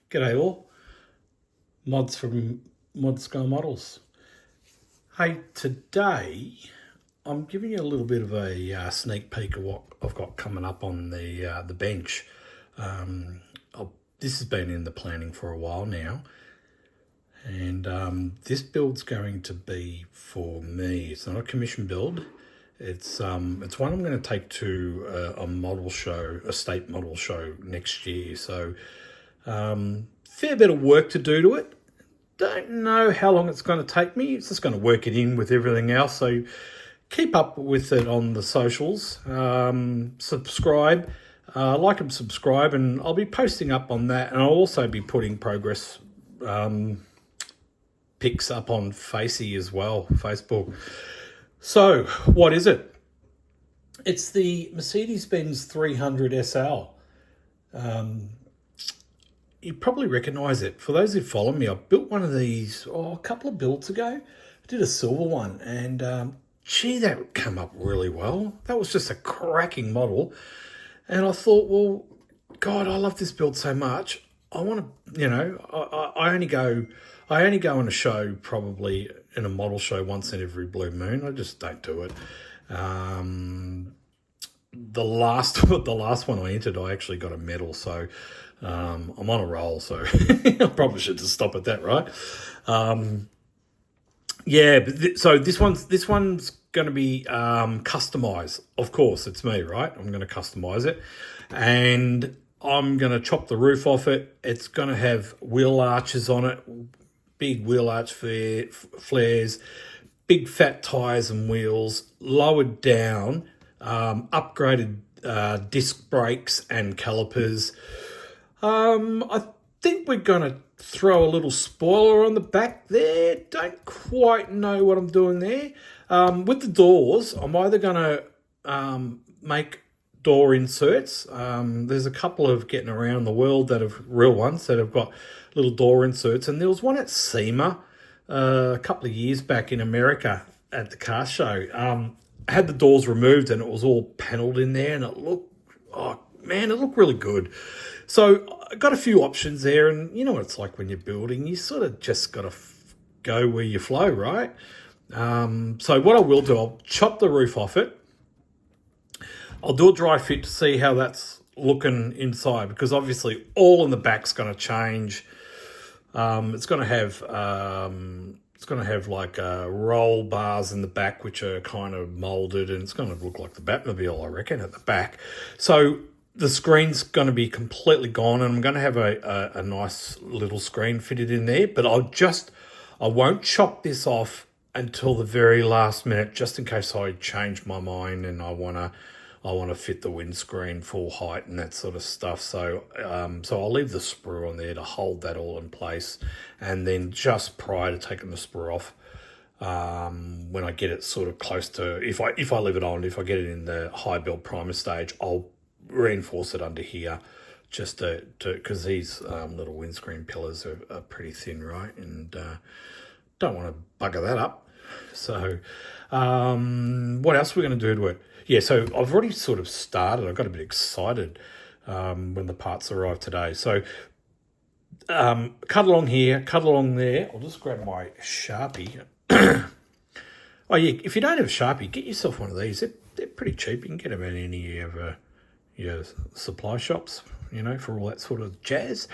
G'day all, mods from Mod Scale Models. Hey, today I'm giving you a little bit of a sneak peek of what I've got coming up on the bench. This has been in the planning for a while now, and this build's going to be for me. It's not a commission build. It's one I'm going to take to a model show, a state model show next year. So fair bit of work to do to it. Don't know how long it's going to take me. It's just going to work it in with everything else. So keep up with it on the socials. Subscribe, like and subscribe, and I'll be posting up on that. And I'll also be putting progress pics up on Facey as well, Facebook. So what is it? It's the Mercedes-Benz 300 SL. You probably recognise it. For those who follow me, I built one of these a couple of builds ago. I did a silver one, and gee, that came up really well. That was just a cracking model. And I thought, well, God, I love this build so much. I want to, I only go on a show probably in a model show once in every blue moon. I just don't do it. The last one I entered, I actually got a medal, so I'm on a roll. So I probably should just stop at that, right? Yeah, but so this one's going to be customized. Of course, it's me, right? I'm going to customize it, and I'm going to chop the roof off it. It's going to have wheel arches on it, big wheel arch flares, big fat tires and wheels, lowered down, upgraded disc brakes and calipers. I think we're going to throw a little spoiler on the back there. Don't quite know what I'm doing there. With the doors, I'm either going to make door inserts. There's a couple of getting around the world that have real ones that have got little door inserts. And there was one at SEMA a couple of years back in America at the car show. I had the doors removed and it was all panelled in there, and it looked, it looked really good. So I got a few options there, and you know what it's like when you're building. You sort of just got to go where you flow, right? So what I will do, I'll chop the roof off it. I'll do a dry fit to see how that's looking inside, because obviously all in the back's going to change. It's going to have like roll bars in the back, which are kind of molded, and it's going to look like the Batmobile, I reckon, at the back. So the screen's going to be completely gone, and I'm going to have a nice little screen fitted in there, but I won't chop this off until the very last minute, just in case I change my mind and I want to fit the windscreen full height and that sort of stuff. So I'll leave the sprue on there to hold that all in place, and then just prior to taking the sprue off, when I get it sort of close to, if I leave it on, if I get it in the high build primer stage, I'll reinforce it under here, just to because these little windscreen pillars are pretty thin, right? And don't want to bugger that up. So what else are we going to do to it? Yeah, so I've already sort of started. I got a bit excited when the parts arrived today. So cut along here, cut along there. I'll just grab my Sharpie. Oh yeah, if you don't have a Sharpie, get yourself one of these. They're pretty cheap. You can get them at any of your supply shops, for all that sort of jazz.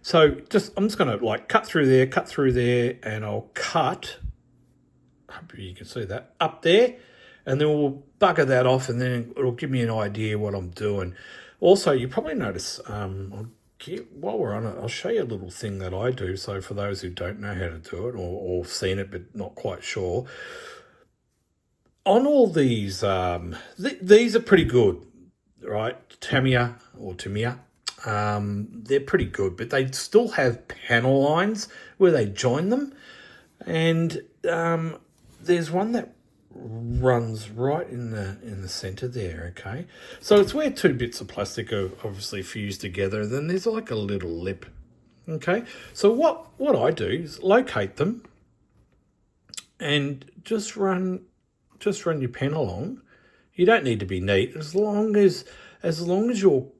So I'm just going to like cut through there, and I'll cut, hope you can see that, up there, and then we'll bugger that off, and then it'll give me an idea what I'm doing. Also, you probably notice, while we're on it, I'll show you a little thing that I do. So for those who don't know how to do it, or seen it but not quite sure, on all these, these are pretty good, right? Tamiya, they're pretty good, but they still have panel lines where they join them, and there's one that runs right in the center there. Okay, so it's where two bits of plastic are obviously fused together, and then there's like a little lip. Okay, so what I do is locate them and just run your pen along. You don't need to be neat, as long as your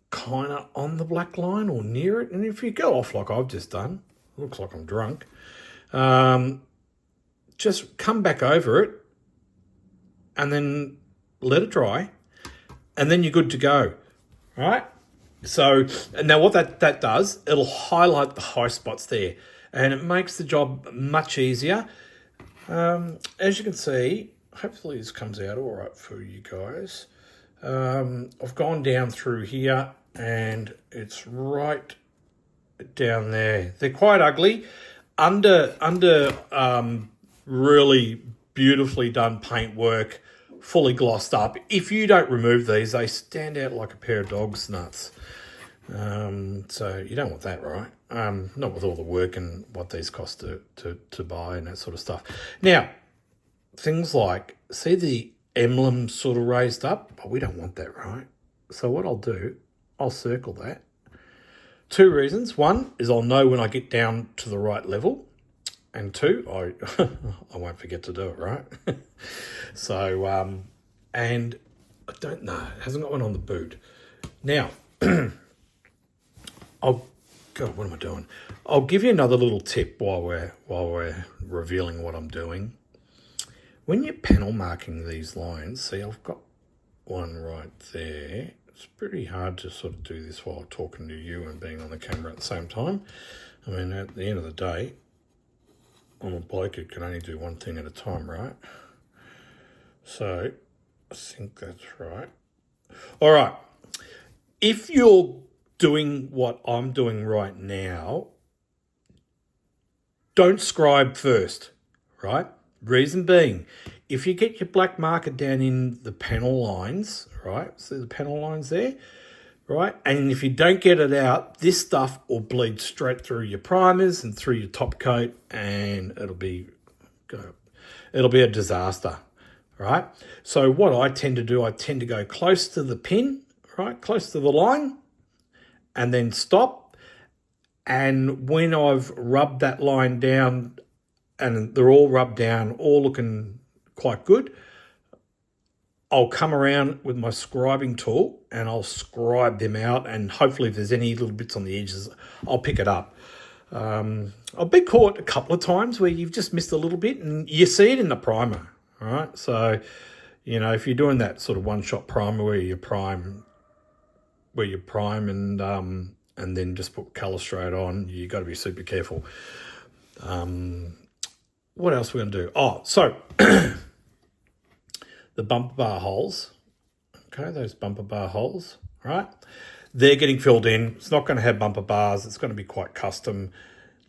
kind of on the black line or near it. And if you go off like I've just done, looks like I'm drunk, just come back over it and then let it dry, and then you're good to go, right? So now what that does, it'll highlight the high spots there, and it makes the job much easier. As you can see, hopefully this comes out all right for you guys. I've gone down through here, and it's right down there. They're quite ugly. Under really beautifully done paintwork, fully glossed up. If you don't remove these, they stand out like a pair of dog's nuts. So you don't want that, right? Not with all the work and what these cost to buy and that sort of stuff. Now, things like, see the emblem sort of raised up? But we don't want that, right? So what I'll do, I'll circle that. Two reasons. One is I'll know when I get down to the right level. And two, I won't forget to do it, right? So, and I don't know, it hasn't got one on the boot. Now, God, what am I doing? I'll give you another little tip while we're revealing what I'm doing. When you're panel marking these lines, see, I've got one right there. It's pretty hard to sort of do this while talking to you and being on the camera at the same time. I mean, at the end of the day, I'm a bloke who can only do one thing at a time, right? So, I think that's right. All right. If you're doing what I'm doing right now, don't scribe first, right? Reason being, if you get your black marker down in the panel lines, right? See the panel lines there? Right? And if you don't get it out, this stuff will bleed straight through your primers and through your top coat, and it'll be a disaster, right? So what I tend to do, I tend to go close to the pin, right? Close to the line, and then stop. And when I've rubbed that line down and they're all rubbed down, all looking quite good, I'll come around with my scribing tool and I'll scribe them out, and hopefully if there's any little bits on the edges, I'll pick it up. I've been caught a couple of times where you've just missed a little bit, and you see it in the primer, all right? So, you know, if you're doing that sort of one-shot primer where you prime and then just put colour straight on, you got to be super careful. What else we're going to do? Oh, so the bumper bar holes, okay, those bumper bar holes, right? They're getting filled in. It's not going to have bumper bars. It's going to be quite custom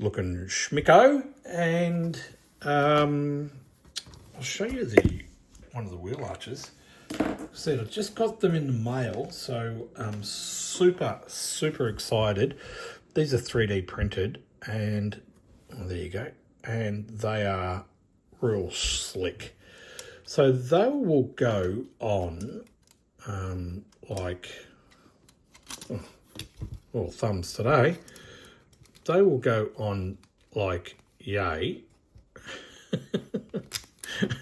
looking schmicko. And I'll show you one of the wheel arches. See, I just got them in the mail, so I'm super, super excited. These are 3D printed, and there you go. And they are real slick. So they will go on thumbs today. They will go on like yay.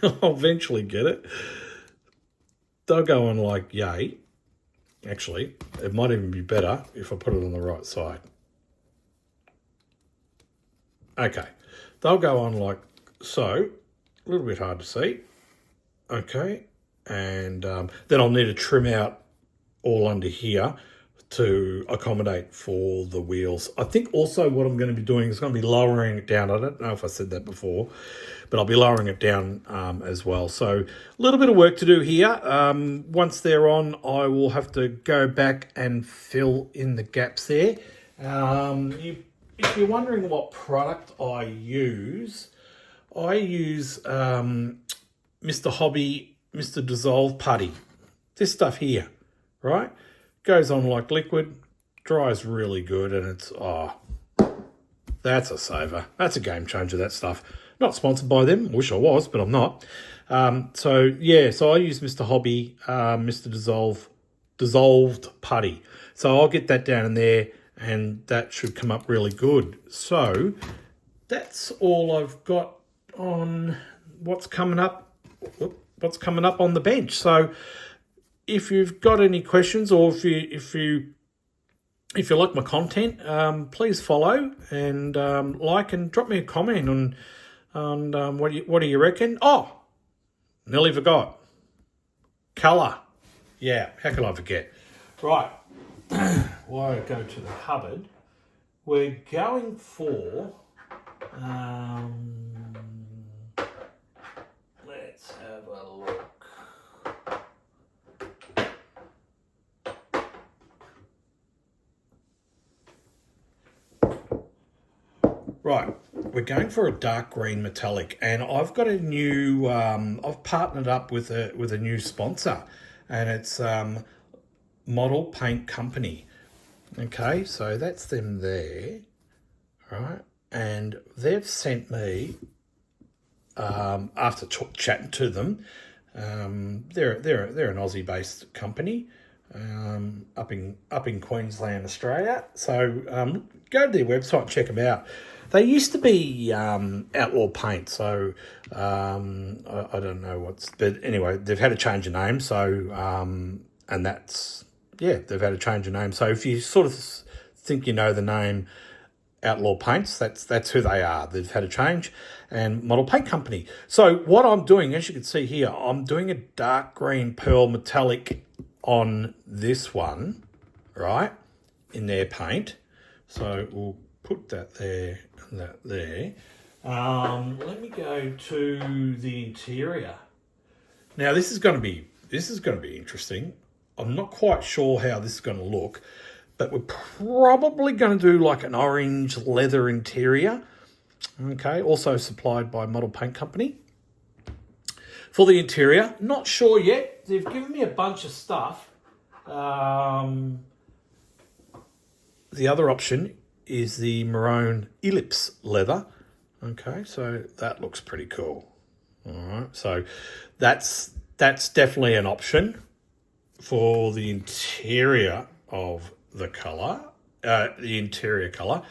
I'll eventually get it. They'll go on like yay. Actually, it might even be better if I put it on the right side. Okay, they'll go on like so. A little bit hard to see. Okay, and then I'll need to trim out all under here to accommodate for the wheels. I think also what I'm going to be doing is going to be lowering it down. I don't know if I said that before, but I'll be lowering it down as well. So a little bit of work to do here. Once they're on, I will have to go back and fill in the gaps there. If you're wondering what product I use Mr. Hobby, Mr. Dissolve Putty. This stuff here, right? Goes on like liquid, dries really good, and it's, that's a saver. That's a game changer, that stuff. Not sponsored by them. Wish I was, but I'm not. So I use Mr. Hobby, Mr. Dissolved Putty. So I'll get that down in there, and that should come up really good. So that's all I've got on what's coming up on the bench. So if you've got any questions, or if you if you like my content, please follow and like and drop me a comment on what do you reckon? Oh, nearly forgot. Colour. Yeah, how can I forget? Right. While I go to the cupboard, we're going for let's have a look. Right, we're going for a dark green metallic, and I've got a new. I've partnered up with a new sponsor, and it's Model Paint Company. Okay, so that's them there, right? And they've sent me after chatting to them. They're an Aussie based company up in Queensland, Australia. So go to their website and check them out. They used to be Outlaw Paint, so I don't know but anyway, they've had a change of name. So and that's they've had a change of name. So if you sort of think you know the name Outlaw Paints, that's who they are. They've had a change, and Model Paint Company. So what I'm doing, as you can see here, I'm doing a dark green pearl metallic on this one, right, in their paint. So we'll put that there and that there. Let me go to the interior. Now this is going to be interesting. I'm not quite sure how this is going to look, but we're probably going to do like an orange leather interior. Okay, also supplied by Model Paint Company. For the interior, not sure yet. They've given me a bunch of stuff. The other option is the maroon ellipse leather. Okay, so that looks pretty cool. All right, so that's definitely an option for the interior of the colour, the interior colour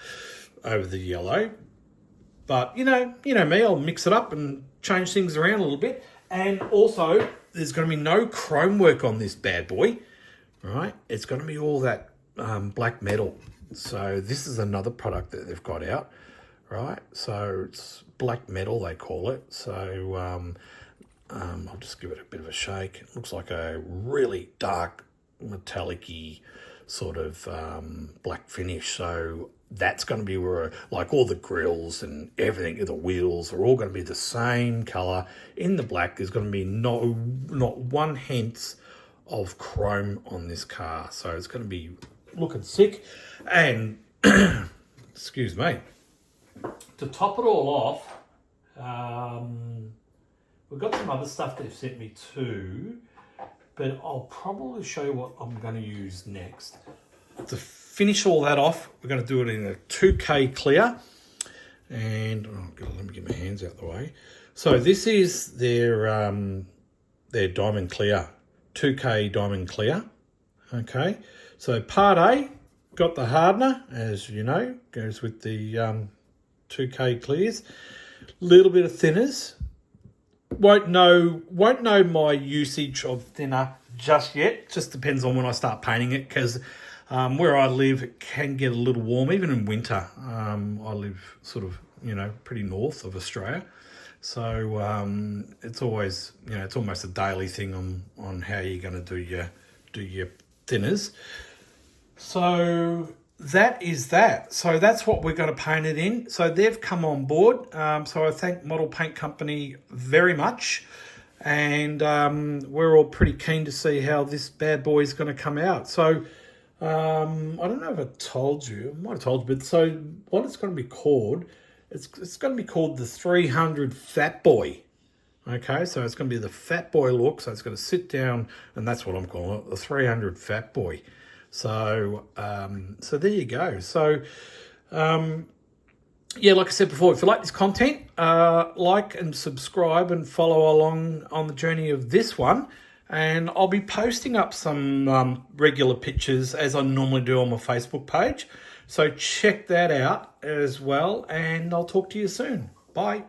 over the yellow. But you know me, I'll mix it up and change things around a little bit. And also, there's going to be no chrome work on this bad boy, right? It's going to be all that black metal. So this is another product that they've got out, right? So it's black metal, they call it. So I'll just give it a bit of a shake. It looks like a really dark, metallic-y sort of black finish. So that's going to be where, like, all the grills and everything, the wheels are all going to be the same colour in the black. There's going to be not one hint of chrome on this car. So it's going to be looking sick. And, excuse me, to top it all off, we've got some other stuff they've sent me too, but I'll probably show you what I'm going to use next. To finish all that off, we're going to do it in a 2K clear. And, oh God, let me get my hands out the way. So this is their diamond clear, 2K diamond clear. Okay, so part A, got the hardener, as you know, goes with the 2K clears. Little bit of thinners. Won't know my usage of thinner just yet. Just depends on when I start painting it, because where I live, it can get a little warm, even in winter. I live sort of, pretty north of Australia. So it's always, it's almost a daily thing on how you're going to do your thinners. So that is that. So that's what we're going to paint it in. So they've come on board. So I thank Model Paint Company very much. And we're all pretty keen to see how this bad boy is going to come out. So I don't know if I told you. I might have told you. But so what it's going to be called, it's going to be called the 300 Fatboy. Okay, so it's going to be the Fatboy look. So it's going to sit down, and that's what I'm calling it, the 300 Fatboy. So, so there you go. So, like I said before, if you like this content, like and subscribe and follow along on the journey of this one. And I'll be posting up some regular pictures as I normally do on my Facebook page. So check that out as well. And I'll talk to you soon. Bye.